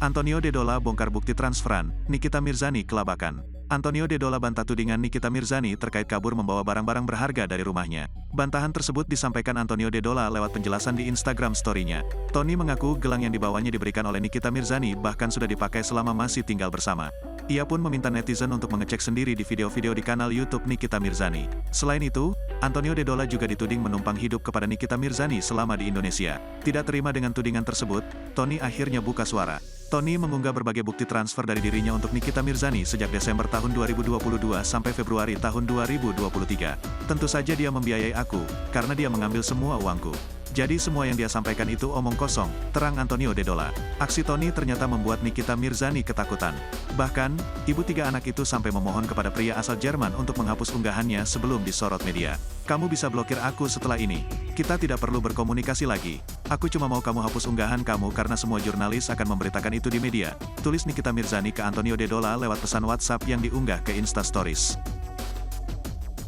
Antonio Dedola bongkar bukti transferan, Nikita Mirzani kelabakan. Antonio Dedola bantah tudingan Nikita Mirzani terkait kabur membawa barang-barang berharga dari rumahnya. Bantahan tersebut disampaikan Antonio Dedola lewat penjelasan di Instagram story-nya. Tony mengaku gelang yang dibawanya diberikan oleh Nikita Mirzani bahkan sudah dipakai selama masih tinggal bersama. Ia pun meminta netizen untuk mengecek sendiri di video-video di kanal YouTube Nikita Mirzani. Selain itu, Antonio Dedola juga dituding menumpang hidup kepada Nikita Mirzani selama di Indonesia. Tidak terima dengan tudingan tersebut, Tony akhirnya buka suara. Tony mengunggah berbagai bukti transfer dari dirinya untuk Nikita Mirzani sejak Desember tahun 2022 sampai Februari tahun 2023. Tentu saja dia membiayai aku, karena dia mengambil semua uangku. Jadi semua yang dia sampaikan itu omong kosong, terang Antonio Dedola. Aksi Tony ternyata membuat Nikita Mirzani ketakutan. Bahkan, ibu 3 anak itu sampai memohon kepada pria asal Jerman untuk menghapus unggahannya sebelum disorot media. Kamu bisa blokir aku setelah ini. Kita tidak perlu berkomunikasi lagi. Aku cuma mau kamu hapus unggahan kamu karena semua jurnalis akan memberitakan itu di media. Tulis Nikita Mirzani ke Antonio Dedola lewat pesan WhatsApp yang diunggah ke Insta Stories.